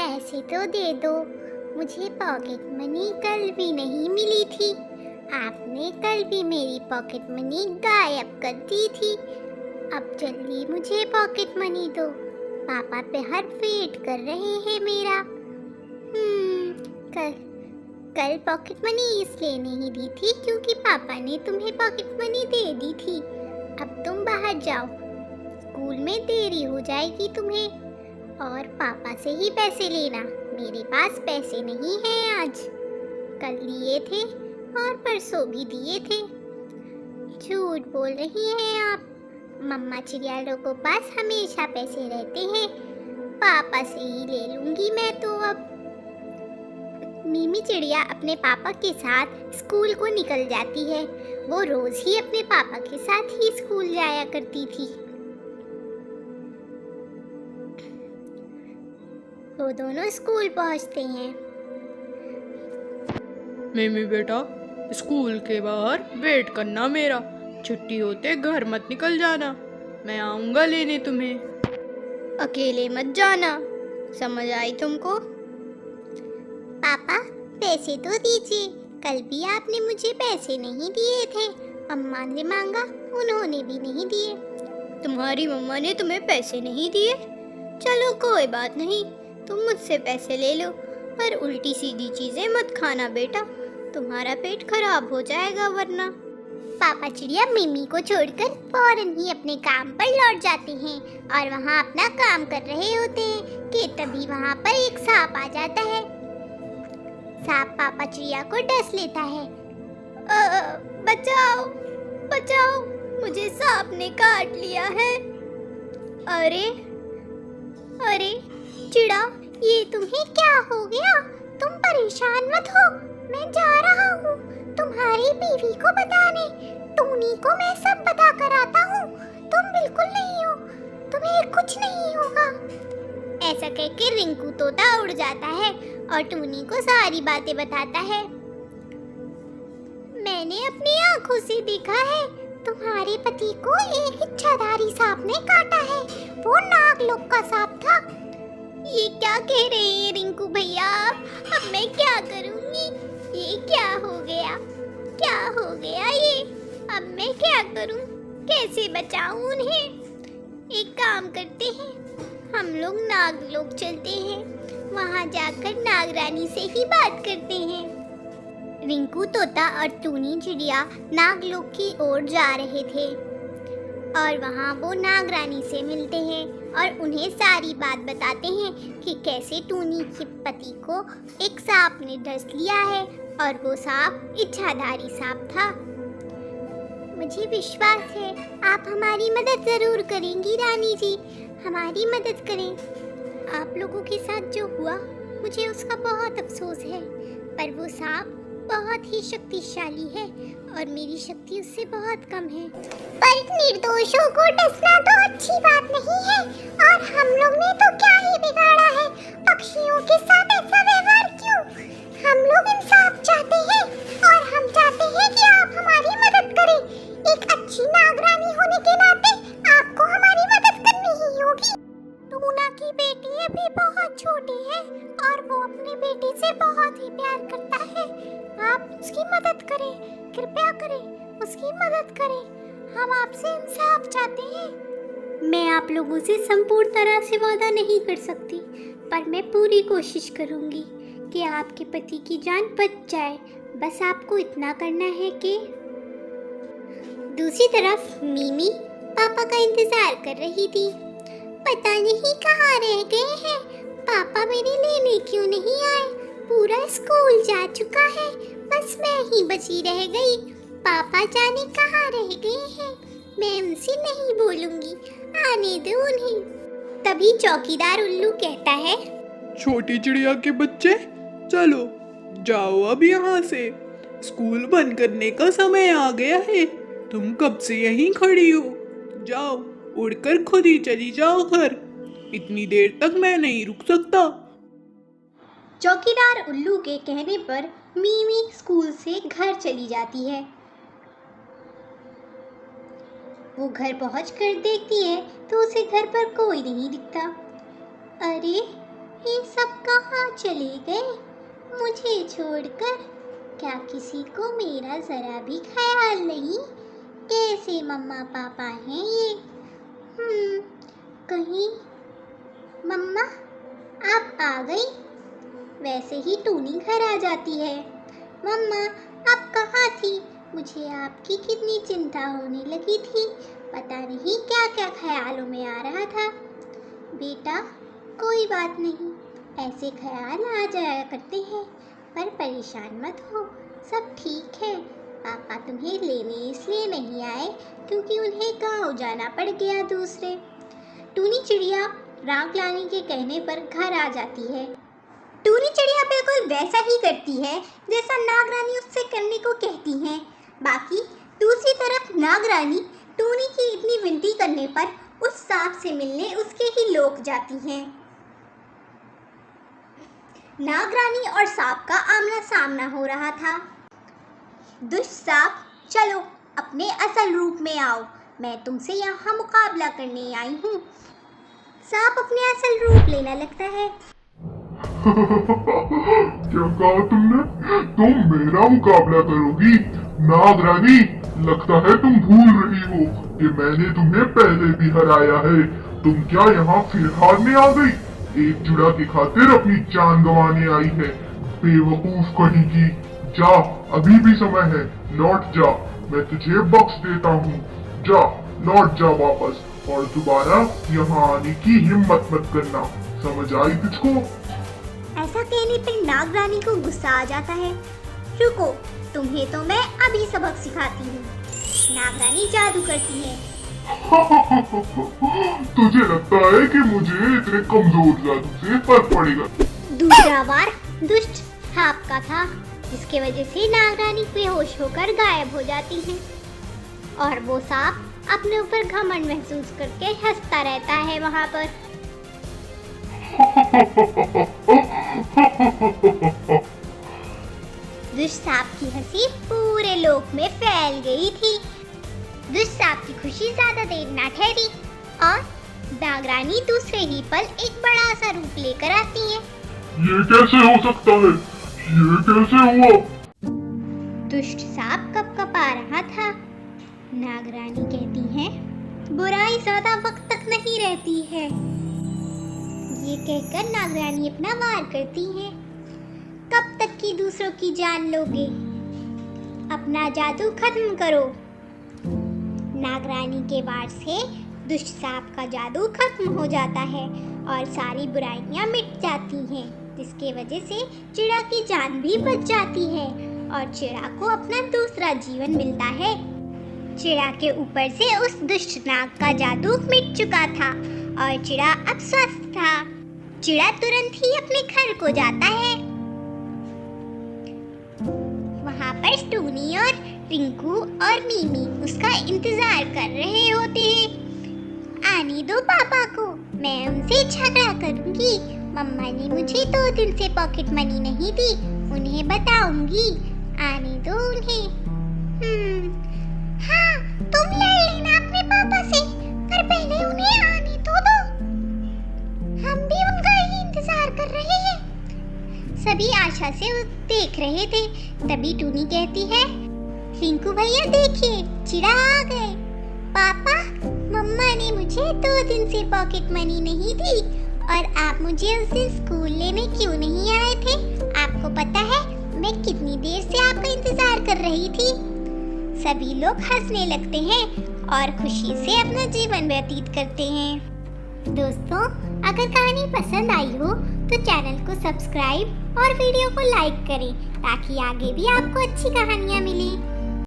पैसे तो दे दो। मुझे पॉकेट मनी कल भी नहीं मिली थी। आपने कल भी मेरी पॉकेट मनी गायब कर दी थी। अब जल्दी मुझे पॉकेट मनी दो। पापा हर वेट कर रहे हैं मेरा। कल कल पॉकेट मनी इसलिए नहीं दी थी क्योंकि पापा ने तुम्हें पॉकेट मनी दे दी थी। अब तुम बाहर जाओ, स्कूल में देरी हो जाएगी तुम्हें। और पापा से ही पैसे लेना, मेरे पास पैसे नहीं हैं आज। कल लिए थे और परसों भी दिए थे। झूठ बोल रही हैं आप। मम्मा चिड़ियालों के पास हमेशा पैसे रहते हैं। पापा से ही ले लूंगी मैं तो अब। मीमी चिड़िया अपने पापा के साथ स्कूल को निकल जाती है। वो रोज ही अपने पापा के साथ ही स्कूल जाया करती थी। वो दोनों स्कूल पहुंचते हैं। मिमी बेटा, स्कूल के बाहर वेट करना मेरा। छुट्टी होते घर मत निकल जाना, मैं आऊँगा लेने तुम्हें। अकेले मत जाना, समझ आई तुमको? पापा पैसे तो दीजिए। कल भी आपने मुझे पैसे नहीं दिए थे। अम्मा ने मांगा, उन्होंने भी नहीं दिए। तुम्हारी मम्मा ने तुम्हें पैसे नहीं दिए? चलो कोई बात नहीं, तुम मुझसे पैसे ले लो, पर उल्टी सीधी चीजें मत खाना बेटा, तुम्हारा पेट खराब हो जाएगा वरना। पापा चिड़िया मिमी को छोड़कर फौरन ही अपने काम पर लौट जाते हैं और वहाँ अपना काम कर रहे होते हैं कि तभी वहाँ पर एक सांप आ जाता है। सांप पापा चिड़िया को डस लेता है। बचाओ बचाओ, मुझे सांप ने काट लिया है। अरे अरे चिड़ा, ये तुम्हें क्या हो गया? तुम परेशान मत हो, मैं जा रहा हूँ तुम्हारी बीवी को बताने। टूनी को मैं सब बता कर आता हूँ। तुम बिल्कुल नहीं हो, तुम्हें कुछ नहीं होगा। ऐसा कहकर रिंकू तोता उड़ जाता है और टूनी को सारी बातें बताता है। मैंने अपनी आंखों से देखा है, तुम्हारे पति को एक इच्छाधारी सांप ने काटा है। वो नागलोक का सांप था। ये क्या कह रहे हैं रिंकू भैया? अब मैं क्या करूंगी? ये क्या हो गया? क्या हो गया ये? अब मैं क्या करूं? कैसे बचाऊं उन्हें? एक काम करते हैं, हम लोग नागलोक चलते हैं। वहां जाकर नागरानी से ही बात करते हैं। रिंकू तोता और टूनी चिड़िया नागलोक की ओर जा रहे थे और वहाँ वो नागरानी से मिलते हैं और उन्हें सारी बात बताते हैं कि कैसे टूनी के पति को एक सांप ने डस लिया है और वो सांप इच्छाधारी सांप था। मुझे विश्वास है आप हमारी मदद जरूर करेंगी रानी जी। हमारी मदद करें। आप लोगों के साथ जो हुआ मुझे उसका बहुत अफसोस है, पर वो सांप बहुत ही शक्तिशाली है और मेरी शक्ति उससे बहुत कम है। पर निर्दोषों को डसना तो अच्छी बात नहीं है, और हम लोग ने तो क्या ही बिगाड़ा है? पक्षियों के साथ ऐसा व्यवहार क्यों? हम लोग इंसाफ चाहते हैं और हम चाहते हैं कि आप हमारी मदद करें। एक अच्छी नागरानी होने के नाते आपको हमारी मदद करनी ही होगी। टूना की बेटी अभी बहुत छोटी है और वो अपनी बेटी से बहुत ही प्यार करता है। आप उसकी मदद करें, कृपया करें, उसकी मदद करें। हम आपसे इंसाफ चाहते हैं। मैं आप लोगों से संपूर्ण तरह से वादा नहीं कर सकती, पर मैं पूरी कोशिश करूंगी कि आपके पति की जान बच जाए। बस आपको इतना करना है कि। दूसरी तरफ मिमी पापा का इंतजार कर रही थी। पता नहीं कहाँ रह गए हैं पापा, मेरे लेने क्यों नहीं आए? पूरा स्कूल जा चुका है, बस मैं ही बची रह गई। पापा जाने कहाँ रह गए हैं? मैं उनसे नहीं बोलूंगी, आने दो उन्हें। तभी चौकीदार उल्लू कहता है, छोटी चिड़िया के बच्चे, चलो जाओ अब यहाँ से, स्कूल बंद करने का समय आ गया है। तुम कब से यहीं खड़ी हो? जाओ, उड़कर खुद ही चली जाओ घर। इतनी देर तक मैं नहीं रुक सकता। चौकीदार उल्लू के कहने पर मिमी स्कूल से घर चली जाती है। वो घर पहुंचकर देखती है तो उसे घर पर कोई नहीं दिखता। अरे ये सब कहाँ चले गए मुझे छोड़कर? क्या किसी को मेरा जरा भी ख्याल नहीं? कैसे मम्मा पापा हैं ये? कहीं मम्मा आप आ गई? वैसे ही टूनी घर आ जाती है। मम्मा आप कहाँ थी? मुझे आपकी कितनी चिंता होने लगी थी। पता नहीं क्या क्या ख्यालों में आ रहा था। बेटा कोई बात नहीं, ऐसे ख्याल आ जाया करते हैं, पर परेशान मत हो, सब ठीक है। पापा तुम्हें लेने इसलिए नहीं आए क्योंकि उन्हें गांव जाना पड़ गया दूसरे। टूनी चिड़िया राग लाने के कहने पर घर आ जाती है। टूनी चिड़िया बिल्कुल वैसा ही करती है जैसा नागरानी उससे करने को कहती हैं। बाकी दूसरी तरफ नागरानी टूनी की इतनी विनती करने पर उस सांप से मिलने उसके ही लोग जाती हैं। नागरानी और सांप का आमना सामना हो रहा था। दुष्ट सांप, चलो अपने असल रूप में आओ, मैं तुमसे यहाँ मुकाबला करने आई हूँ। सांप अपने असल रूप लेने लगता है। क्या कहा तुमने? तुम मेरा मुकाबला करोगी? नागरानी, लगता है तुम भूल रही हो कि मैंने तुम्हें पहले भी हराया है। तुम क्या यहाँ फिर हारने आ गई? एक चिड़ा की खातिर अपनी जान गंवाने आई है, बेवकूफ कहीं की। जा, अभी भी समय है, लौट जा, मैं तुझे बख्श देता हूँ। जा, लौट जा वापस, और दोबारा यहाँ आने की हिम्मत मत करना, समझ आई तुझको? ऐसा कहने पर नागरानी को गुस्सा आ जाता है। रुको, तुम्हें तो मैं अभी सबक सिखाती हूँ। नागरानी जादू करती है। तुझे लगता है कि मुझे इतने कमजोर जादू से फर्क पड़ेगा? दूसरा वार दुष्ट सांप का था, जिसके वजह से नागरानी बेहोश होकर गायब हो जाती है और वो सांप अपने ऊपर घमंड महसूस करके हंसता रहता है वहाँ पर। दुष्ट सांप की हंसी पूरे लोक में फैल गई थी। दुष्ट सांप की खुशी ज्यादा देर न ठहरी और नागरानी दूसरे ही पल एक बड़ा सा रूप लेकर आती है। ये कैसे हो सकता है? ये कैसे हुआ? दुष्ट सांप कपकपा रहा था। नागरानी कहती है, बुराई ज्यादा वक्त तक नहीं रहती है। ये कहकर नागरानी अपना वार करती है। कब तक की दूसरों की जान लोगे? अपना जादू खत्म करो। नागरानी के वार से दुष्ट सांप का जादू खत्म हो जाता है और सारी बुराइयां मिट जाती हैं, जिसके वजह से चिड़ा की जान भी बच जाती है और चिड़ा को अपना दूसरा जीवन मिलता है। चिड़ा के ऊपर से उस दुष्ट नाग का जादू मिट चुका था और चिड़ा अब स्वस्थ था। चिड़ा तुरंत ही अपने घर को जाता है। वहाँ पर टूनी और रिंकू और मीमी उसका इंतजार कर रहे होते हैं। आने दो पापा को, मैं उनसे झगड़ा करूंगी। मम्मा ने मुझे 2 दिन से पॉकेट मनी नहीं दी, उन्हें बताऊंगी। आने दो उन्हें। हाँ, तुम लड़ लेना अपने पापा से, पर पहले उन्हें आने तो दो। हम भी उनका ही इंतजार कर रहे हैं। सभी आशा से देख रहे थे। तभी टूनी कहती है, रिंकू भैया देखिए, चिड़ा आ गए। पापा, मम्मा ने मुझे 2 दिन से पॉकेट मनी नहीं दी और आप मुझे उस दिन स्कूल लेने क्यों नहीं आए थे? आपको पता है मैं कितनी देर से आपका इंतजार कर रही थी। सभी लोग हंसने लगते हैं और खुशी से अपना जीवन व्यतीत करते हैं। दोस्तों, अगर कहानी पसंद आई हो तो चैनल को सब्सक्राइब और वीडियो को लाइक करें ताकि आगे भी आपको अच्छी कहानियाँ मिलें।